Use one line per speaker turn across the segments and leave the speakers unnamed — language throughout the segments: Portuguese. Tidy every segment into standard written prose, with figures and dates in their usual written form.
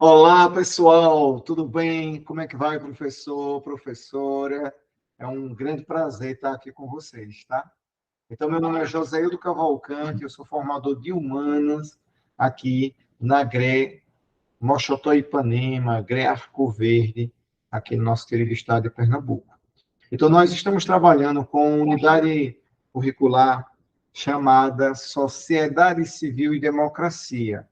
Olá, pessoal, tudo bem? Como é que vai, professor, professora? É um grande prazer estar aqui com vocês, tá? Então, meu nome é Joséildo Cavalcante, eu sou formador de Humanas aqui na GRE Moxotó Ipanema, GRE Arco Verde, aqui no nosso querido estado de Pernambuco. Então, nós estamos trabalhando com unidade curricular chamada Sociedade Civil e Democracia.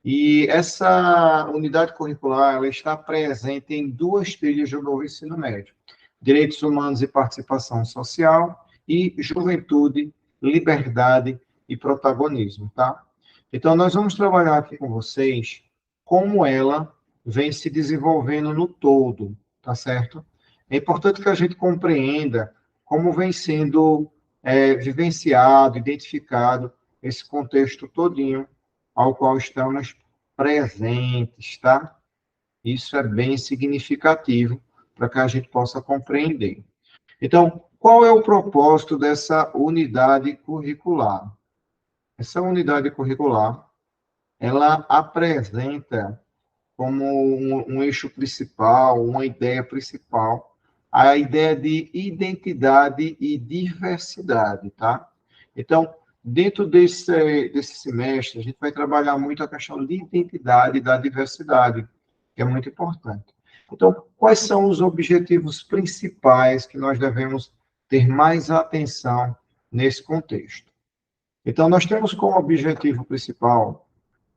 E essa unidade curricular ela está presente em duas trilhas do novo ensino médio: Direitos Humanos e Participação Social e Juventude, Liberdade e Protagonismo, tá? Então, nós vamos trabalhar aqui com vocês como ela vem se desenvolvendo no todo, tá certo? É importante que a gente compreenda como vem sendo vivenciado, identificado esse contexto todinho ao qual estamos presentes, tá? Isso é bem significativo para que a gente possa compreender. Então, qual é o propósito dessa unidade curricular? Essa unidade curricular, ela apresenta como um eixo principal, uma ideia principal, a ideia de identidade e diversidade, tá? Então, dentro desse semestre, a gente vai trabalhar muito a questão de identidade e da diversidade, que é muito importante. Então, quais são os objetivos principais que nós devemos ter mais atenção nesse contexto? Então, nós temos como objetivo principal,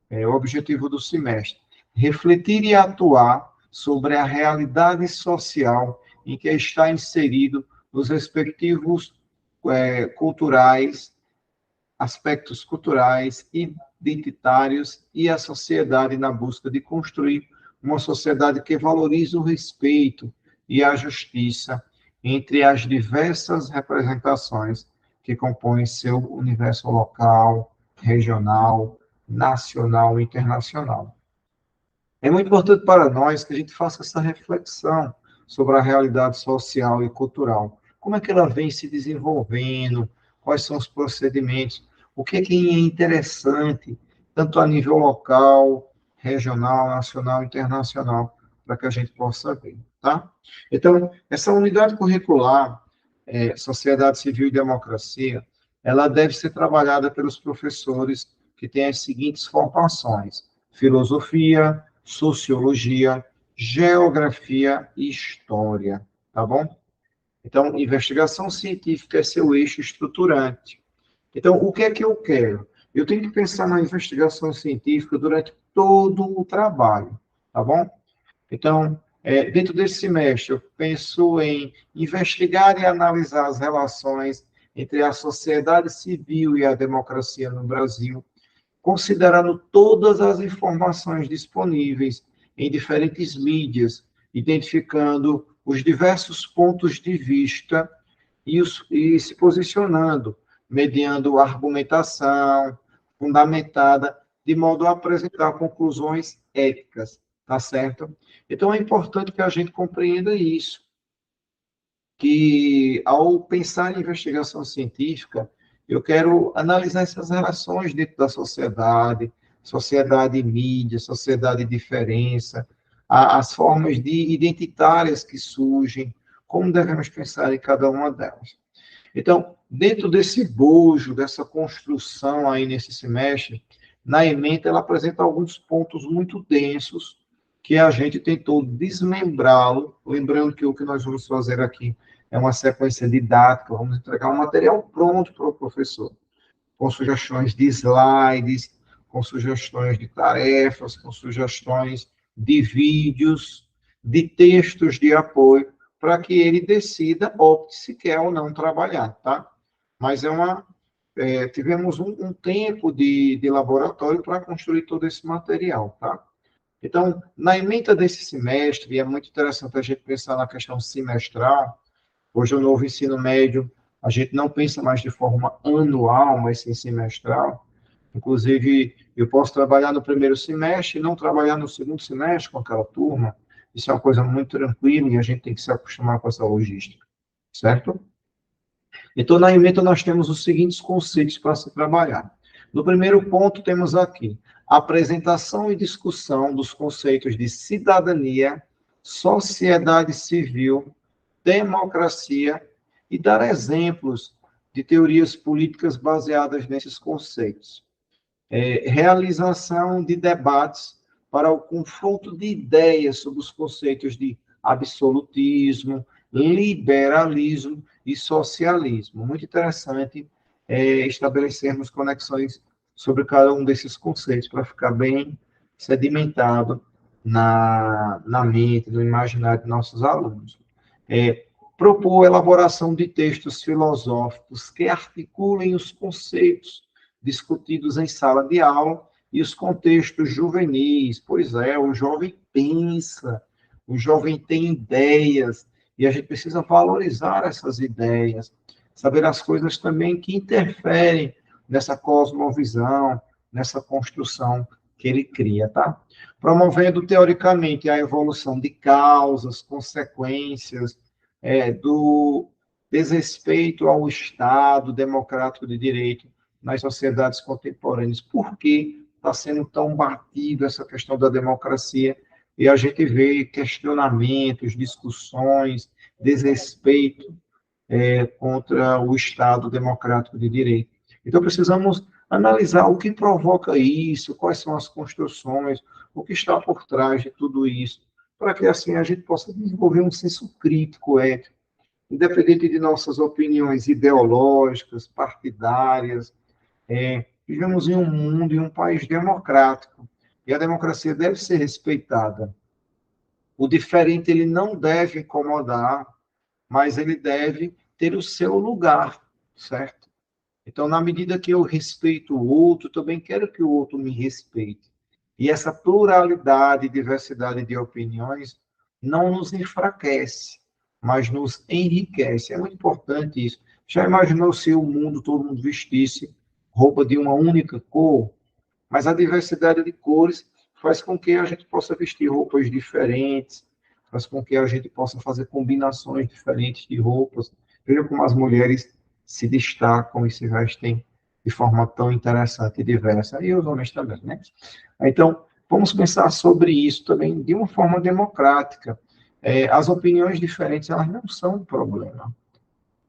o objetivo do semestre, refletir e atuar sobre a realidade social em que está inserido nos respectivos culturais, aspectos culturais, identitários e a sociedade na busca de construir uma sociedade que valorize o respeito e a justiça entre as diversas representações que compõem seu universo local, regional, nacional e internacional. É muito importante para nós que a gente faça essa reflexão sobre a realidade social e cultural. Como é que ela vem se desenvolvendo? Quais são os procedimentos? O que é interessante, tanto a nível local, regional, nacional e internacional, para que a gente possa ver, tá? Então, essa unidade curricular, Sociedade Civil e Democracia, ela deve ser trabalhada pelos professores que têm as seguintes formações: filosofia, sociologia, geografia e história, tá bom? Então, investigação científica é seu eixo estruturante. Então, o que é que eu quero? Eu tenho que pensar na investigação científica durante todo o trabalho, tá bom? Então, dentro desse semestre, eu penso em investigar e analisar as relações entre a sociedade civil e a democracia no Brasil, considerando todas as informações disponíveis em diferentes mídias, identificando os diversos pontos de vista e se posicionando, mediando argumentação fundamentada, de modo a apresentar conclusões éticas, tá certo? Então, é importante que a gente compreenda isso, que ao pensar em investigação científica, eu quero analisar essas relações dentro da sociedade, sociedade e mídia, sociedade e diferença, as formas de identitárias que surgem, como devemos pensar em cada uma delas. Então, dentro desse bojo, dessa construção aí nesse semestre, na ementa ela apresenta alguns pontos muito densos que a gente tentou desmembrá-lo, lembrando que o que nós vamos fazer aqui é uma sequência didática, vamos entregar um material pronto para o professor, com sugestões de slides, com sugestões de tarefas, com sugestões de vídeos, de textos de apoio, para que ele decida, opte se quer ou não trabalhar, tá? Mas tivemos um tempo de laboratório para construir todo esse material, tá? Então, na ementa desse semestre, e é muito interessante a gente pensar na questão semestral. Hoje, o novo ensino médio, a gente não pensa mais de forma anual, mas sim semestral. Inclusive, eu posso trabalhar no primeiro semestre e não trabalhar no segundo semestre com aquela turma. Isso é uma coisa muito tranquila e a gente tem que se acostumar com essa logística, certo? Então, na ementa, nós temos os seguintes conceitos para se trabalhar. No primeiro ponto, temos aqui apresentação e discussão dos conceitos de cidadania, sociedade civil, democracia e dar exemplos de teorias políticas baseadas nesses conceitos. Realização de debates para o confronto de ideias sobre os conceitos de absolutismo, liberalismo e socialismo. Muito interessante estabelecermos conexões sobre cada um desses conceitos para ficar bem sedimentado na mente, no imaginário de nossos alunos. Propor elaboração de textos filosóficos que articulem os conceitos discutidos em sala de aula e os contextos juvenis. Pois é, o jovem pensa, o jovem tem ideias, e a gente precisa valorizar essas ideias, saber as coisas também que interferem nessa cosmovisão, nessa construção que ele cria, tá? Promovendo, teoricamente, a evolução de causas, consequências, do desrespeito ao Estado democrático de direito nas sociedades contemporâneas. Por que está sendo tão batido essa questão da democracia? E a gente vê questionamentos, discussões, desrespeito contra o Estado democrático de direito. Então, precisamos analisar o que provoca isso, quais são as construções, o que está por trás de tudo isso, para que, assim, a gente possa desenvolver um senso crítico, ético, independente de nossas opiniões ideológicas, partidárias. Vivemos em um mundo, em um país democrático, e a democracia deve ser respeitada. O diferente, ele não deve incomodar, mas ele deve ter o seu lugar, certo? Então, na medida que eu respeito o outro, também quero que o outro me respeite. E essa pluralidade e diversidade de opiniões não nos enfraquece, mas nos enriquece. É muito importante isso. Já imaginou se o mundo, todo mundo vestisse roupa de uma única cor? Mas a diversidade de cores faz com que a gente possa vestir roupas diferentes, faz com que a gente possa fazer combinações diferentes de roupas. Veja como as mulheres se destacam e se vestem de forma tão interessante e diversa, e os homens também, né? Então, vamos pensar sobre isso também de uma forma democrática. As opiniões diferentes, elas não são um problema.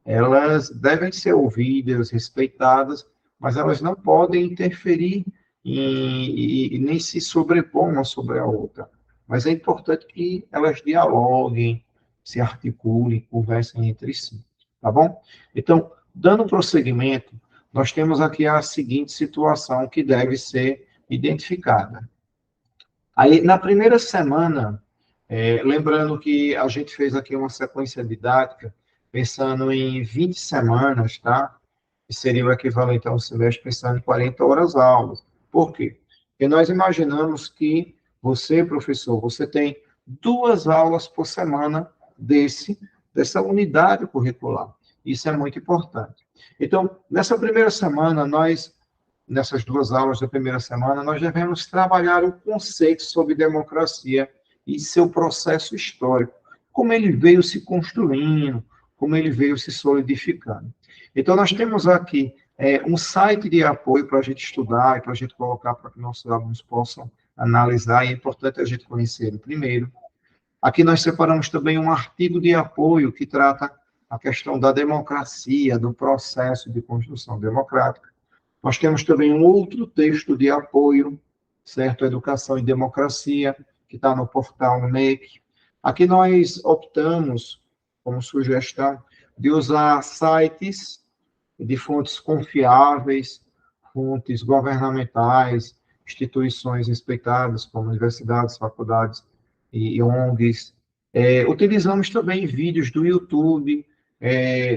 Elas devem ser ouvidas, respeitadas, mas elas não podem interferir e nem se sobrepor uma sobre a outra. Mas é importante que elas dialoguem, se articulem, conversem entre si, tá bom? Então, dando prosseguimento, nós temos aqui a seguinte situação que deve ser identificada. Aí, na primeira semana, lembrando que a gente fez aqui uma sequência didática, pensando em 20 semanas, tá? Que seria o equivalente a um semestre, pensando em 40 horas aulas. Por quê? Porque nós imaginamos que você, professor, você tem 2 aulas por semana dessa unidade curricular. Isso é muito importante. Então, nessa primeira semana, nessas 2 aulas da primeira semana, nós devemos trabalhar o conceito sobre democracia e seu processo histórico, como ele veio se construindo, como ele veio se solidificando. Então, nós temos aqui um site de apoio para a gente estudar e para a gente colocar para que nossos alunos possam analisar, e é importante a gente conhecer ele primeiro. Aqui nós separamos também um artigo de apoio que trata a questão da democracia, do processo de construção democrática. Nós temos também um outro texto de apoio, certo? Educação e Democracia, que está no portal MEC. Aqui nós optamos, como sugestão, de usar sites de fontes confiáveis, fontes governamentais, instituições respeitadas, como universidades, faculdades e ONGs. Utilizamos também vídeos do YouTube,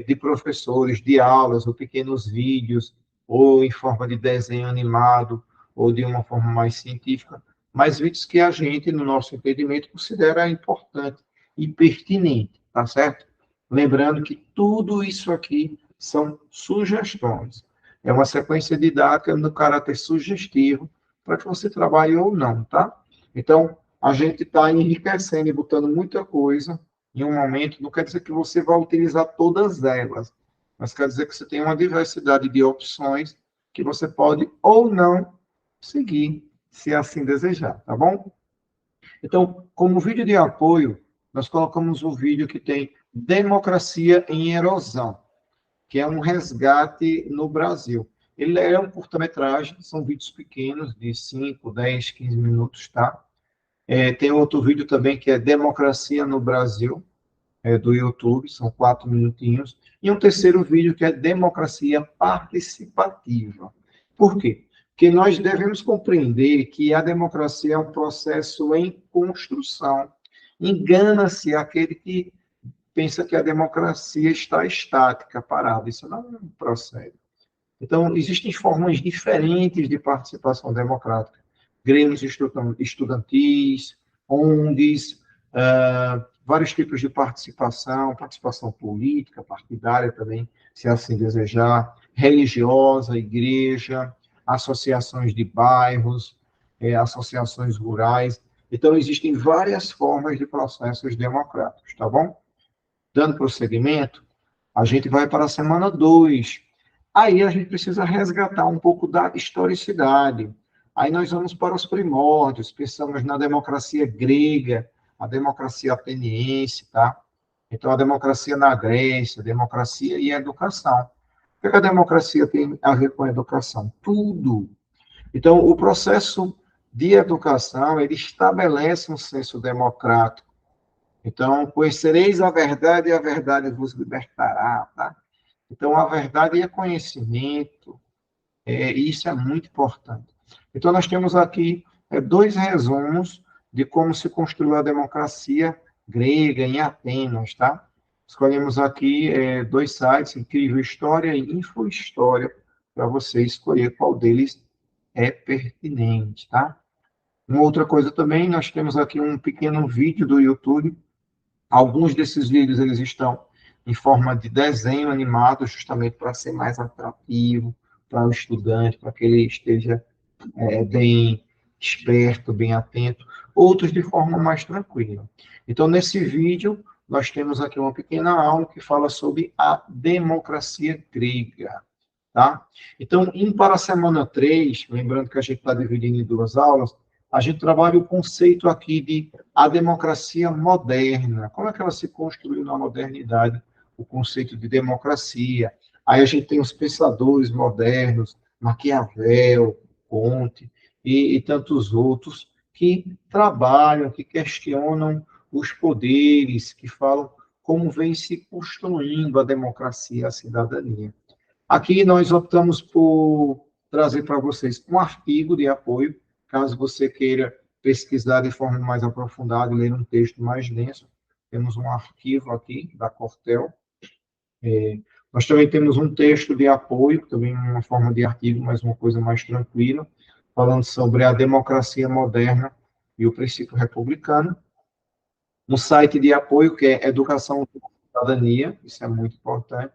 de professores, de aulas, ou pequenos vídeos, ou em forma de desenho animado, ou de uma forma mais científica, mas vídeos que a gente, no nosso entendimento, considera importante e pertinente, tá certo? Lembrando que tudo isso aqui são sugestões. É uma sequência didática no caráter sugestivo, para que você trabalhe ou não, tá? Então, a gente está enriquecendo e botando muita coisa em um momento, não quer dizer que você vai utilizar todas elas, mas quer dizer que você tem uma diversidade de opções que você pode ou não seguir, se assim desejar, tá bom? Então, como vídeo de apoio, nós colocamos um vídeo que tem Democracia em Erosão, que é um resgate no Brasil. Ele é um curta-metragem, são vídeos pequenos, de 5, 10, 15 minutos, tá? Tem outro vídeo também que é Democracia no Brasil, do YouTube, são 4 minutinhos. E um terceiro vídeo que é Democracia Participativa. Por quê? Porque nós devemos compreender que a democracia é um processo em construção. Engana-se aquele que pensa que a democracia está estática, parada. Isso não procede. Então, existem formas diferentes de participação democrática. Grêmios estudantis, ONGs, vários tipos de participação, participação política, partidária também, se assim desejar, religiosa, igreja, associações de bairros, associações rurais. Então, existem várias formas de processos democráticos, tá bom? Dando prosseguimento, a gente vai para a semana 2. Aí a gente precisa resgatar um pouco da historicidade. Aí nós vamos para os primórdios, pensamos na democracia grega, a democracia ateniense, tá? Então, a democracia na Grécia, a democracia e a educação. O que a democracia tem a ver com a educação? Tudo. Então, o processo de educação, ele estabelece um senso democrático. Então, conhecereis a verdade e a verdade vos libertará, tá? Então, a verdade é conhecimento, e isso é muito importante. Então, nós temos aqui 2 resumos de como se construiu a democracia grega em Atenas, tá? Escolhemos aqui 2 sites, Incrível História e Infohistória, para você escolher qual deles é pertinente, tá? Uma outra coisa também, nós temos aqui um pequeno vídeo do YouTube. Alguns desses vídeos, eles estão em forma de desenho animado, justamente para ser mais atrativo para o estudante, para que ele esteja bem esperto, bem atento. Outros de forma mais tranquila. Então, nesse vídeo, nós temos aqui uma pequena aula que fala sobre a democracia grega. Tá? Então, indo para a semana 3, lembrando que a gente está dividindo em 2 aulas, a gente trabalha o conceito aqui de a democracia moderna. Como é que ela se construiu na modernidade, o conceito de democracia? Aí a gente tem os pensadores modernos, Maquiavel, Conte e tantos outros que trabalham, que questionam os poderes, que falam como vem se construindo a democracia, a cidadania. Aqui nós optamos por trazer para vocês um artigo de apoio, caso você queira pesquisar de forma mais aprofundada e ler um texto mais denso. Temos um arquivo aqui da Cortel. Nós também temos um texto de apoio, também uma forma de artigo, mas uma coisa mais tranquila, falando sobre a democracia moderna e o princípio republicano. Um site de apoio que é Educação e Cidadania, isso é muito importante.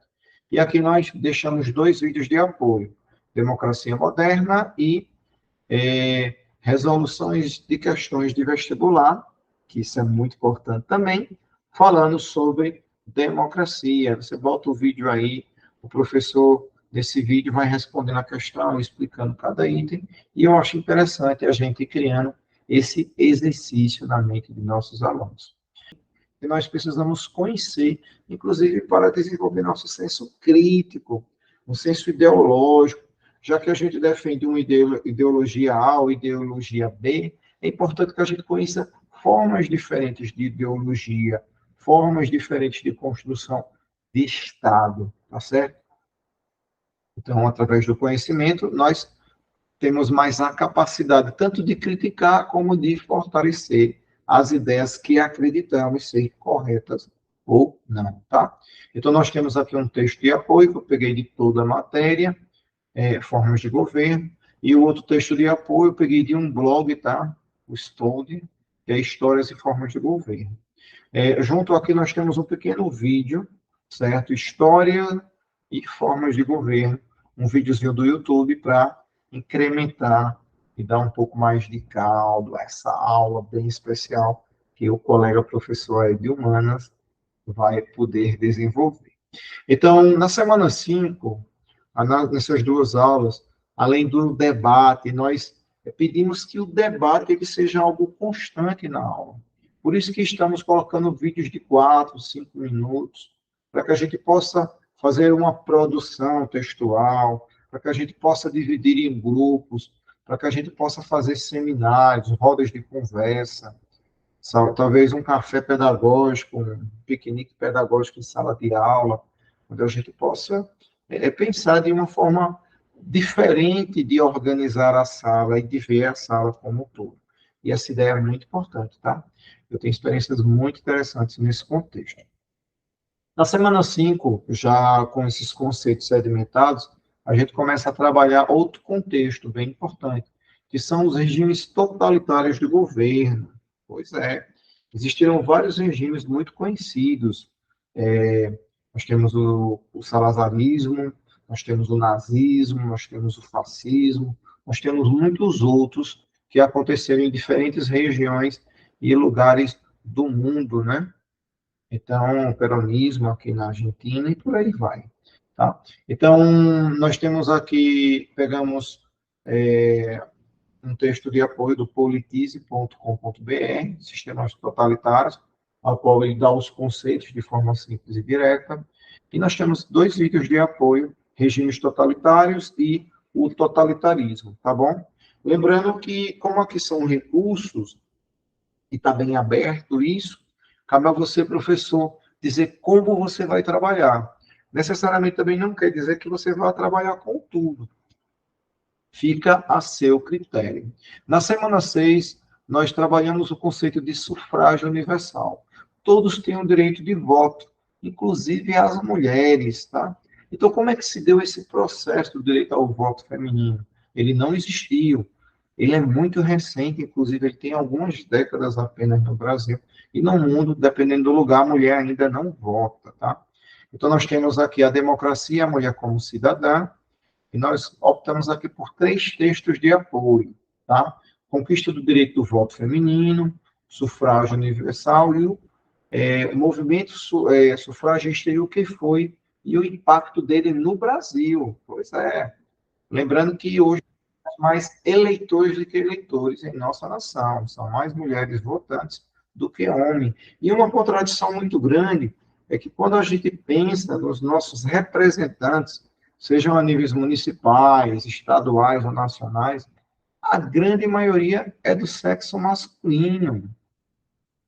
E aqui nós deixamos 2 vídeos de apoio, Democracia Moderna e resoluções de questões de vestibular, que isso é muito importante também, falando sobre democracia. Você bota o vídeo aí, o professor desse vídeo vai respondendo a questão, explicando cada item, e eu acho interessante a gente ir criando esse exercício na mente de nossos alunos. E nós precisamos conhecer, inclusive para desenvolver nosso senso crítico, um senso ideológico, já que a gente defende uma ideologia A ou ideologia B, é importante que a gente conheça formas diferentes de ideologia, formas diferentes de construção de Estado, tá certo? Então, através do conhecimento, nós temos mais a capacidade tanto de criticar como de fortalecer as ideias que acreditamos ser corretas ou não, tá? Então, nós temos aqui um texto de apoio que eu peguei de toda a matéria, formas de governo, e o outro texto de apoio eu peguei de um blog, tá? O Stode, que é Histórias e Formas de Governo. Junto aqui nós temos um pequeno vídeo, certo? História e Formas de Governo, um videozinho do YouTube para incrementar e dar um pouco mais de caldo a essa aula bem especial que o colega professor aí de Humanas vai poder desenvolver. Então, na semana 5, nessas 2 aulas, além do debate, nós pedimos que o debate ele seja algo constante na aula. Por isso que estamos colocando vídeos de 4, 5 minutos, para que a gente possa fazer uma produção textual, para que a gente possa dividir em grupos, para que a gente possa fazer seminários, rodas de conversa, talvez um café pedagógico, um piquenique pedagógico em sala de aula, onde a gente possa pensar de uma forma diferente de organizar a sala e de ver a sala como um todo. E essa ideia é muito importante, tá? Eu tenho experiências muito interessantes nesse contexto. Na semana 5, já com esses conceitos sedimentados, a gente começa a trabalhar outro contexto bem importante, que são os regimes totalitários do governo. Pois é, existiram vários regimes muito conhecidos. Nós temos o salazarismo, nós temos o nazismo, nós temos o fascismo, nós temos muitos outros que aconteceram em diferentes regiões e lugares do mundo, né? Então, o peronismo aqui na Argentina e por aí vai, tá? Então, nós temos aqui, pegamos um texto de apoio do politize.com.br, Sistemas Totalitários, ao qual ele dá os conceitos de forma simples e direta. E nós temos 2 vídeos de apoio, regimes totalitários e o totalitarismo, tá bom? Lembrando que, como aqui são recursos, e está bem aberto isso, cabe a você, professor, dizer como você vai trabalhar. Necessariamente também não quer dizer que você vai trabalhar com tudo. Fica a seu critério. Na semana 6, nós trabalhamos o conceito de sufrágio universal. Todos têm o direito de voto, inclusive as mulheres, tá? Então, como é que se deu esse processo do direito ao voto feminino? Ele não existiu. Ele é muito recente, inclusive ele tem algumas décadas apenas no Brasil. E no mundo, dependendo do lugar, a mulher ainda não vota, tá? Então, nós temos aqui a democracia, a mulher como cidadã, e nós optamos aqui por 3 textos de apoio, tá? Conquista do direito do voto feminino, sufrágio universal e o movimento sufragista e o que foi, e o impacto dele no Brasil. Pois é. Lembrando que hoje temos mais eleitores do que eleitores em nossa nação, são mais mulheres votantes do que homens. E uma contradição muito grande é que quando a gente pensa nos nossos representantes, sejam a níveis municipais, estaduais ou nacionais, a grande maioria é do sexo masculino.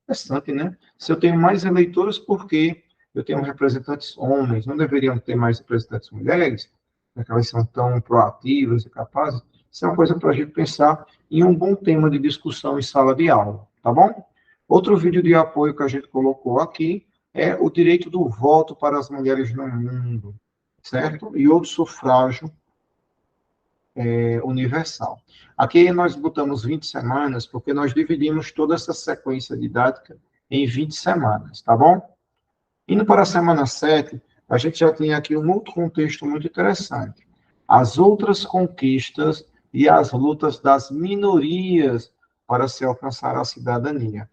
Interessante, né? Se eu tenho mais eleitores, por quê? Eu tenho representantes homens, não deveriam ter mais representantes mulheres? Porque elas são tão proativas e capazes? Isso é uma coisa para a gente pensar em um bom tema de discussão em sala de aula, tá bom? Outro vídeo de apoio que a gente colocou aqui é o direito do voto para as mulheres no mundo, certo? E outro sufrágio universal. Aqui nós botamos 20 semanas, porque nós dividimos toda essa sequência didática em 20 semanas, tá bom? Indo para a semana 7, a gente já tem aqui um outro contexto muito interessante. As outras conquistas e as lutas das minorias para se alcançar a cidadania.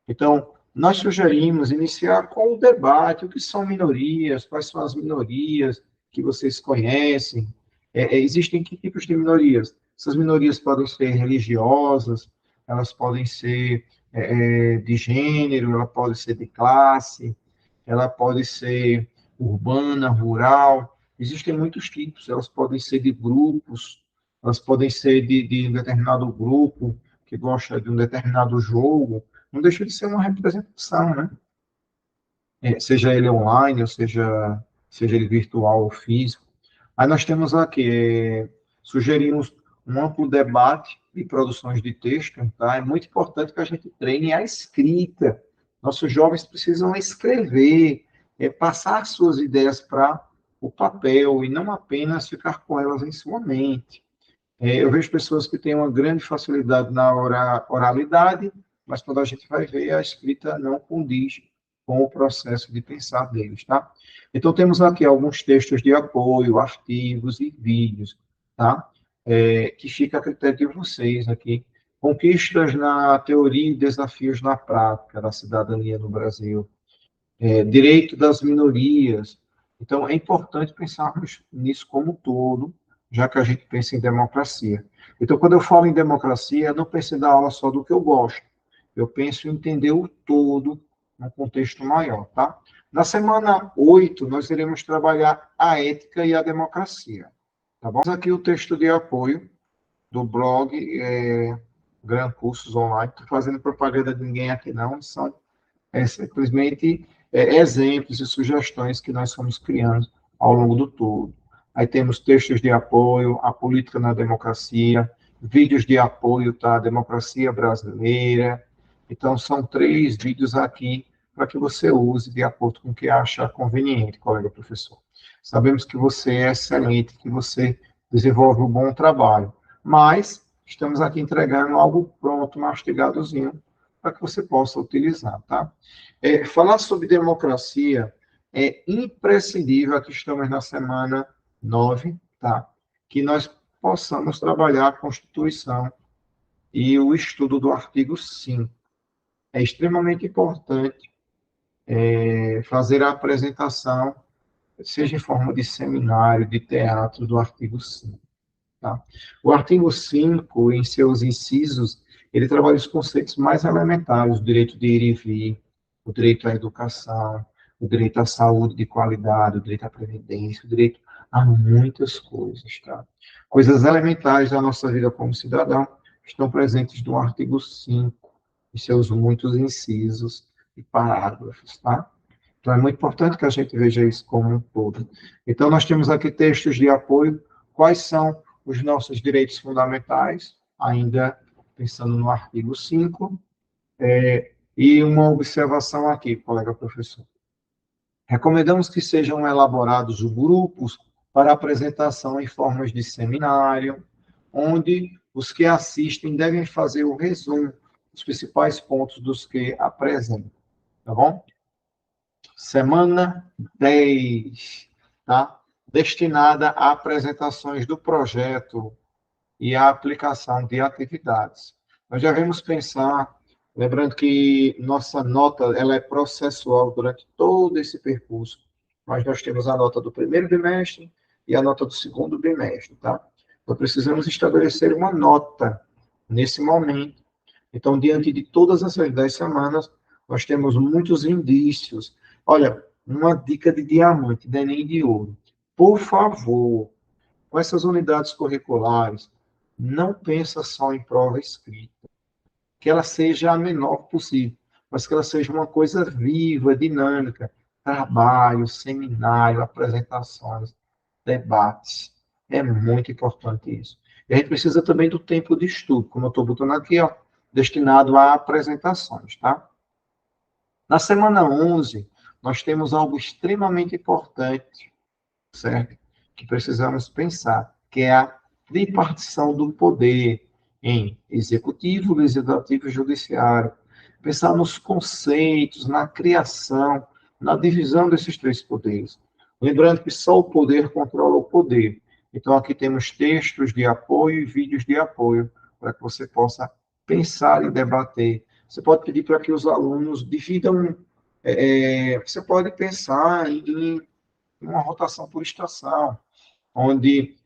Então, nós sugerimos iniciar com o debate, o que são minorias, quais são as minorias que vocês conhecem, existem que tipos de minorias? Essas minorias podem ser religiosas, elas podem ser de gênero, ela pode ser de classe, ela pode ser urbana, rural, existem muitos tipos, elas podem ser de grupos, elas podem ser de um determinado grupo que gosta de um determinado jogo, não deixa de ser uma representação, né? Seja ele online, ou seja ele virtual ou físico. Aí nós temos aqui, sugerimos um amplo debate e produções de texto, tá? É muito importante que a gente treine a escrita. Nossos jovens precisam escrever, passar suas ideias para o papel e não apenas ficar com elas em sua mente. Eu vejo pessoas que têm uma grande facilidade na oralidade, mas quando a gente vai ver, a escrita não condiz com o processo de pensar deles, tá? Então, temos aqui alguns textos de apoio, artigos e vídeos, tá? Que fica a critério de vocês aqui. Conquistas na teoria e desafios na prática da cidadania no Brasil. Direito das minorias. Então, é importante pensarmos nisso como um todo, já que a gente pensa em democracia. Então, quando eu falo em democracia, eu não penso em dar aula só do que eu gosto. Eu penso em entender o todo num contexto maior, tá? Na semana 8, nós iremos trabalhar a ética e a democracia, tá bom? Aqui o texto de apoio do blog Gran Cursos Online. Estou fazendo propaganda de ninguém aqui, não. São simplesmente exemplos e sugestões que nós fomos criando ao longo do todo. Aí temos textos de apoio, a política na democracia, vídeos de apoio, tá? A democracia brasileira. Então, são 3 vídeos aqui para que você use de acordo com o que acha conveniente, colega professor. Sabemos que você é excelente, que você desenvolve um bom trabalho, mas estamos aqui entregando algo pronto, mastigadozinho, para que você possa utilizar, tá? Falar sobre democracia é imprescindível, aqui estamos na semana 9, tá? Que nós possamos trabalhar a Constituição e o estudo do artigo 5. É extremamente importante fazer a apresentação, seja em forma de seminário, de teatro, do artigo 5. Tá? O artigo 5, em seus incisos, ele trabalha os conceitos mais elementares, o direito de ir e vir, o direito à educação, o direito à saúde de qualidade, o direito à previdência, o direito a muitas coisas. Tá? Coisas elementares da nossa vida como cidadão estão presentes no artigo 5, em seus muitos incisos e parágrafos. Tá? Então, é muito importante que a gente veja isso como um todo. Então, nós temos aqui textos de apoio. Quais são os nossos direitos fundamentais? Ainda pensando no artigo 5. E uma observação aqui, colega professor. Recomendamos que sejam elaborados grupos para apresentação em formas de seminário, onde os que assistem devem fazer o resumo dos principais pontos dos que apresentam. Tá bom? Semana 10, tá? Destinada a apresentações do projeto e a aplicação de atividades. Nós já devemos pensar, lembrando que nossa nota ela é processual durante todo esse percurso, mas nós temos a nota do primeiro bimestre e a nota do segundo bimestre, tá? Então, precisamos estabelecer uma nota nesse momento. Então, diante de todas essas 10 semanas, nós temos muitos indícios. Olha, uma dica de diamante, não é nem de ouro. Por favor, com essas unidades curriculares, não pensa só em prova escrita. Que ela seja a menor possível, mas que ela seja uma coisa viva, dinâmica. Trabalho, seminário, apresentações, debates. É muito importante isso. E a gente precisa também do tempo de estudo, como eu estou botando aqui, ó, destinado a apresentações, tá? Na semana 11, nós temos algo extremamente importante, certo? Que precisamos pensar, que é a tripartição do poder em executivo, legislativo e judiciário. Pensar nos conceitos, na criação, na divisão desses 3 poderes. Lembrando que só o poder controla o poder. Então, aqui temos textos de apoio e vídeos de apoio para que você possa pensar e debater. Você pode pedir para que os alunos dividam. Você pode pensar em uma rotação por estação, onde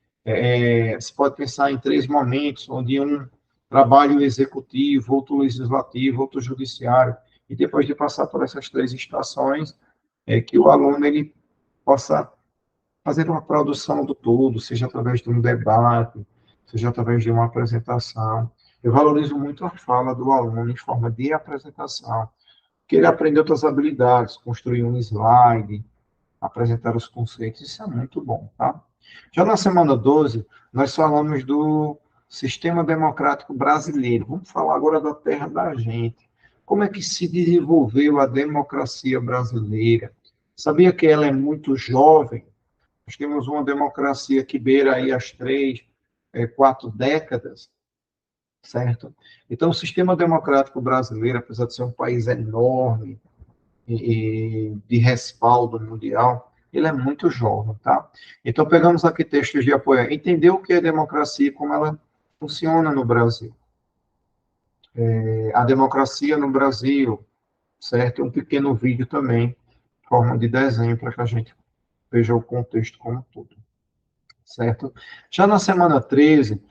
se pode pensar em 3 momentos, onde um trabalho executivo, outro legislativo, outro judiciário, e depois de passar por essas 3 estações, que o aluno ele possa fazer uma produção do todo, seja através de um debate, seja através de uma apresentação. Eu valorizo muito a fala do aluno em forma de apresentação, que ele aprende outras habilidades, construir um slide, apresentar os conceitos, isso é muito bom, tá? Já na semana 12, nós falamos do sistema democrático brasileiro. Vamos falar agora da terra da gente. Como é que se desenvolveu a democracia brasileira? Sabia que ela é muito jovem? Nós temos uma democracia que beira aí as 3, 4 décadas, certo? Então, o sistema democrático brasileiro, apesar de ser um país enorme, e de respaldo mundial, ele é muito jovem, tá? Então, pegamos aqui textos de apoio. Entender o que é democracia e como ela funciona no Brasil. A democracia no Brasil, certo? Um pequeno vídeo também, em forma de desenho, para que a gente veja o contexto como um todo. certo? Já na semana 13,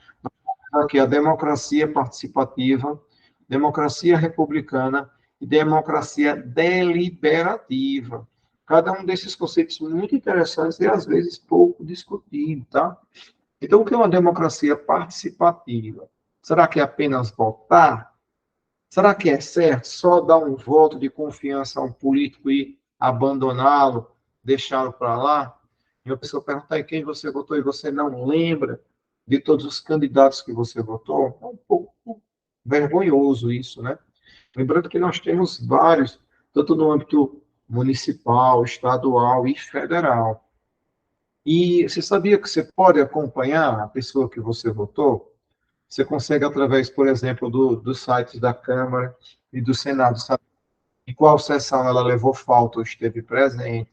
aqui a democracia participativa, democracia republicana e democracia deliberativa. Cada um desses conceitos muito interessantes e às vezes pouco discutido, tá? Então, o que é uma democracia participativa? Será que é apenas votar? Será que é certo só dar um voto de confiança a um político e abandoná-lo, deixá-lo para lá? E a pessoa pergunta aí quem você votou e você não lembra de todos os candidatos que você votou? É um pouco vergonhoso isso, né? Lembrando que nós temos vários, tanto no âmbito municipal, estadual e federal. E você sabia que você pode acompanhar a pessoa que você votou? Você consegue, através, por exemplo, dos sites da Câmara e do Senado, saber em qual sessão ela levou falta ou esteve presente,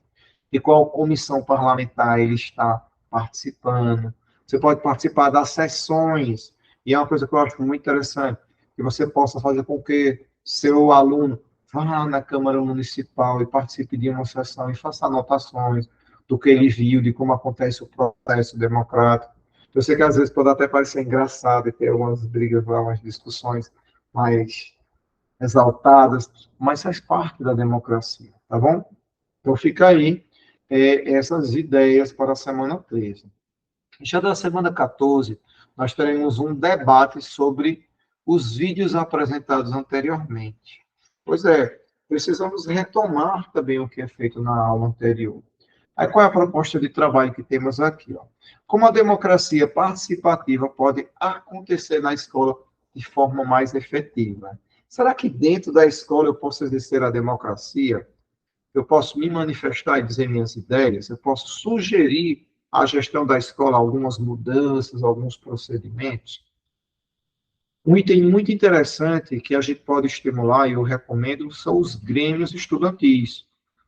e qual comissão parlamentar ele está participando. Você pode participar das sessões, e é uma coisa que eu acho muito interessante, que você possa fazer com que seu aluno vá na Câmara Municipal e participe de uma sessão e faça anotações do que ele viu, de como acontece o processo democrático. Eu sei que às vezes pode até parecer engraçado e ter algumas brigas lá, umas discussões mais exaltadas, mas faz parte da democracia, tá bom? Então fica aí essas ideias para a semana 13. Já da semana 14, nós teremos um debate sobre os vídeos apresentados anteriormente. Pois é, precisamos retomar também o que é feito na aula anterior. Aí qual é a proposta de trabalho que temos aqui? Ó? Como a democracia participativa pode acontecer na escola de forma mais efetiva? Será que dentro da escola eu posso exercer a democracia? Eu posso me manifestar e dizer minhas ideias? Eu posso sugerir à gestão da escola algumas mudanças, alguns procedimentos? Um item muito interessante que a gente pode estimular, e eu recomendo, são os grêmios estudantis,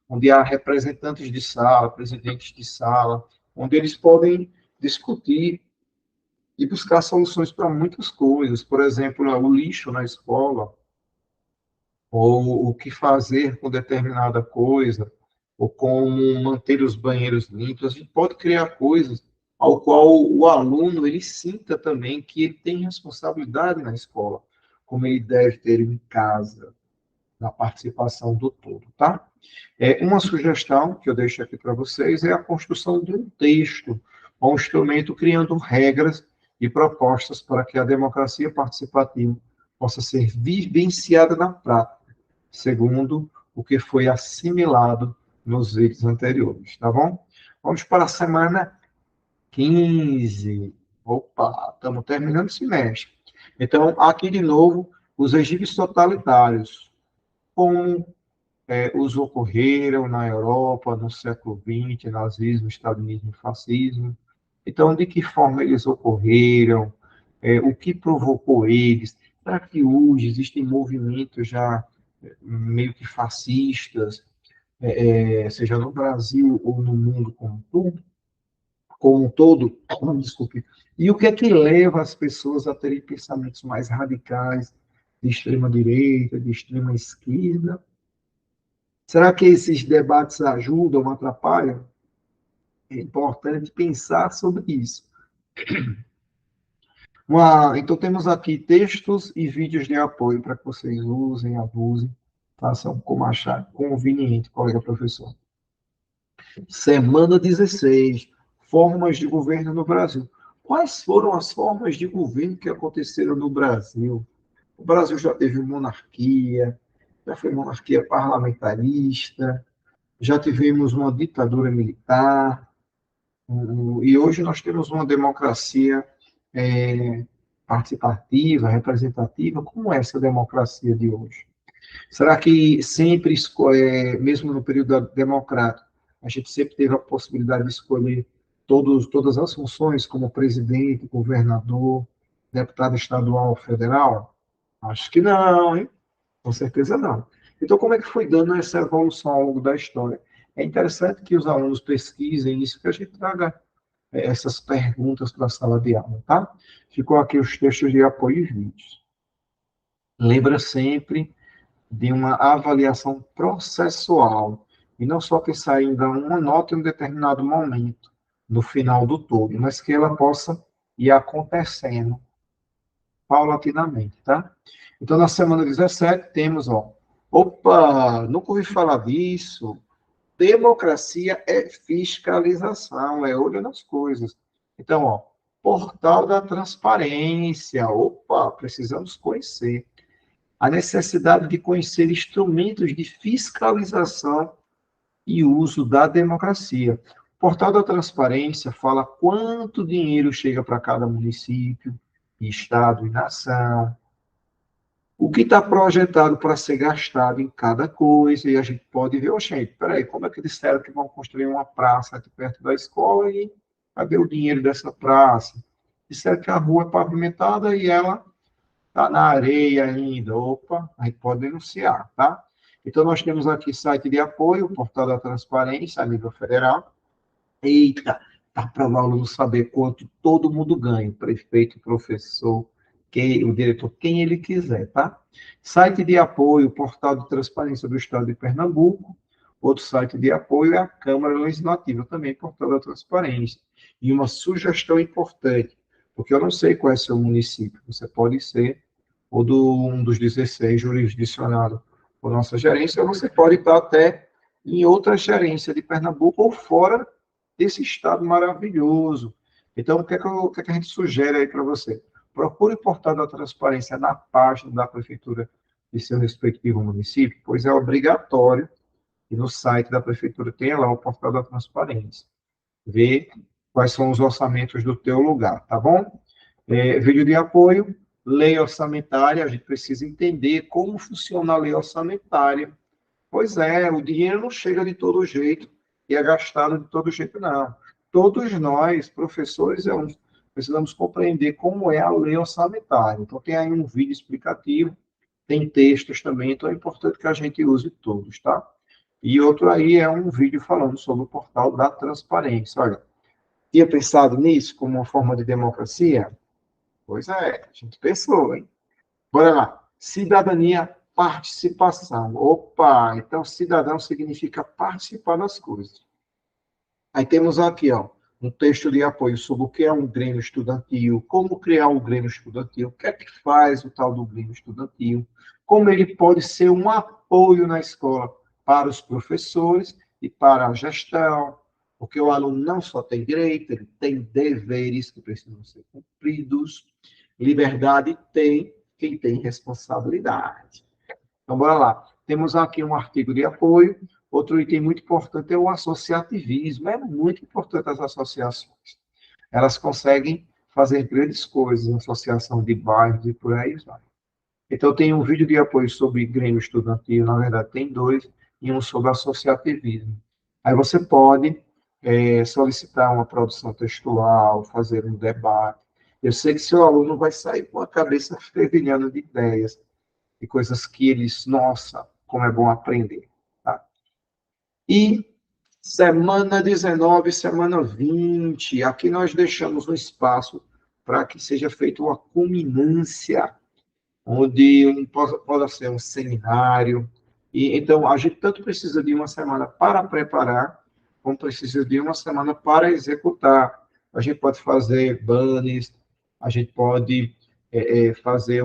onde há representantes de sala, presidentes de sala, onde eles podem discutir e buscar soluções para muitas coisas. Por exemplo, o lixo na escola, ou o que fazer com determinada coisa, ou como manter os banheiros limpos. A gente pode criar coisas ao qual o aluno ele sinta também que ele tem responsabilidade na escola, como ele deve ter em casa, na participação do todo, tá? Uma sugestão que eu deixo aqui para vocês é a construção de um texto, um instrumento criando regras e propostas para que a democracia participativa possa ser vivenciada na prática, segundo o que foi assimilado nos vídeos anteriores, tá bom? Vamos para a semana 15. Opa, estamos terminando o semestre. Então, aqui de novo, os regimes totalitários, como os ocorreram na Europa no século XX, nazismo, stalinismo e fascismo. Então, de que forma eles ocorreram? O que provocou eles? Será que hoje existem movimentos já meio que fascistas, seja no Brasil ou no mundo como um todo, desculpe. E o que é que leva as pessoas a terem pensamentos mais radicais, de extrema direita, de extrema esquerda? Será que esses debates ajudam, atrapalham? É importante pensar sobre isso. Então, temos aqui textos e vídeos de apoio para que vocês usem, abusem, façam como achar conveniente, colega professor. Semana 16, formas de governo no Brasil. Quais foram as formas de governo que aconteceram no Brasil? O Brasil já teve monarquia, já foi monarquia parlamentarista, já tivemos uma ditadura militar, e hoje nós temos uma democracia participativa, representativa. Como é essa democracia de hoje? Será que sempre, mesmo no período democrático, a gente sempre teve a possibilidade de escolher todas as funções, como presidente, governador, deputado estadual, federal? Acho que não, hein? Com certeza não. Então, como é que foi dando essa evolução ao longo da história? É interessante que os alunos pesquisem isso, que a gente traga essas perguntas para a sala de aula, tá? Ficou aqui os textos de apoio e vídeos. Lembra sempre de uma avaliação processual, e não só que sair dar uma nota em um determinado momento. no final do todo, mas que ela possa ir acontecendo paulatinamente, tá? Então, na semana 17, temos, ó, opa, nunca ouvi falar disso. Democracia é fiscalização, é olho nas coisas. Então, ó, portal da transparência. Opa, precisamos conhecer. A necessidade de conhecer instrumentos de fiscalização e uso da democracia. O portal da transparência fala quanto dinheiro chega para cada município, estado e nação, o que está projetado para ser gastado em cada coisa, e a gente pode ver, gente, peraí, como é que disseram que vão construir uma praça aqui perto da escola e cadê o dinheiro dessa praça? Disseram que a rua é pavimentada e ela está na areia ainda. Opa, a gente pode denunciar, tá? Então, nós temos aqui site de apoio, portal da transparência a nível federal. Eita, dá para o aluno saber quanto todo mundo ganha, prefeito, professor, o diretor, quem ele quiser, tá? Site de apoio, portal de transparência do Estado de Pernambuco. Outro site de apoio é a Câmara Legislativa, também portal da transparência. E uma sugestão importante, porque eu não sei qual é seu município, você pode ser ou um dos 16 jurisdicionados por nossa gerência, ou você pode estar até em outra gerência de Pernambuco ou fora desse estado maravilhoso. Então, o que a gente sugere aí para você? Procure o portal da transparência na página da prefeitura de seu respectivo município, pois é obrigatório que no site da prefeitura tenha lá o portal da transparência. Ver quais são os orçamentos do teu lugar, tá bom? Vídeo de apoio, lei orçamentária, a gente precisa entender como funciona a lei orçamentária. Pois é, o dinheiro não chega de todo jeito e é gastado de todo jeito, não. Todos nós, professores, precisamos compreender como é a lei orçamentária. Então, tem aí um vídeo explicativo, tem textos também, então é importante que a gente use todos, tá? E outro aí é um vídeo falando sobre o portal da transparência. Olha, tinha pensado nisso como uma forma de democracia? Pois é, a gente pensou, hein? Bora lá. Cidadania, participação. Opa, então cidadão significa participar das coisas. Aí temos aqui, ó, um texto de apoio sobre o que é um grêmio estudantil, como criar um grêmio estudantil, o que é que faz o tal do grêmio estudantil, como ele pode ser um apoio na escola para os professores e para a gestão, porque o aluno não só tem direito, ele tem deveres que precisam ser cumpridos. Liberdade tem quem tem responsabilidade. Então, bora lá. Temos aqui um artigo de apoio. Outro item muito importante é o associativismo. É muito importante as associações. Elas conseguem fazer grandes coisas, associação de bairros e por aí vai. Então, tem um vídeo de apoio sobre Grêmio Estudantil, na verdade tem dois, e um sobre associativismo. Aí você pode solicitar uma produção textual, fazer um debate. Eu sei que seu aluno vai sair com a cabeça fervilhando de ideias, de coisas que eles, nossa, como é bom aprender. Tá? E semana 19, semana 20, aqui nós deixamos um espaço para que seja feita uma culminância onde pode ser um seminário. E, então, a gente tanto precisa de uma semana para preparar, como precisa de uma semana para executar. A gente pode fazer banners, a gente pode fazer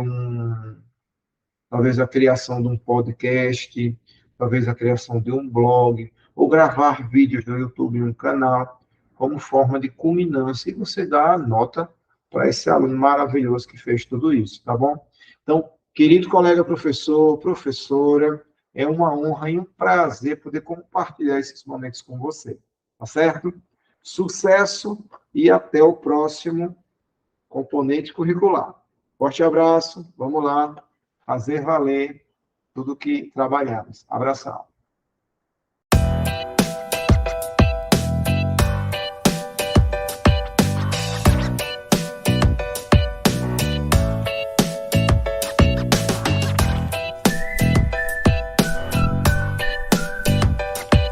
talvez a criação de um podcast, talvez a criação de um blog, ou gravar vídeos no YouTube em um canal, como forma de culminância, e você dá a nota para esse aluno maravilhoso que fez tudo isso, tá bom? Então, querido colega professor, professora, é uma honra e um prazer poder compartilhar esses momentos com você, tá certo? Sucesso e até o próximo componente curricular. Forte abraço, vamos lá fazer valer tudo que trabalhamos. Abração.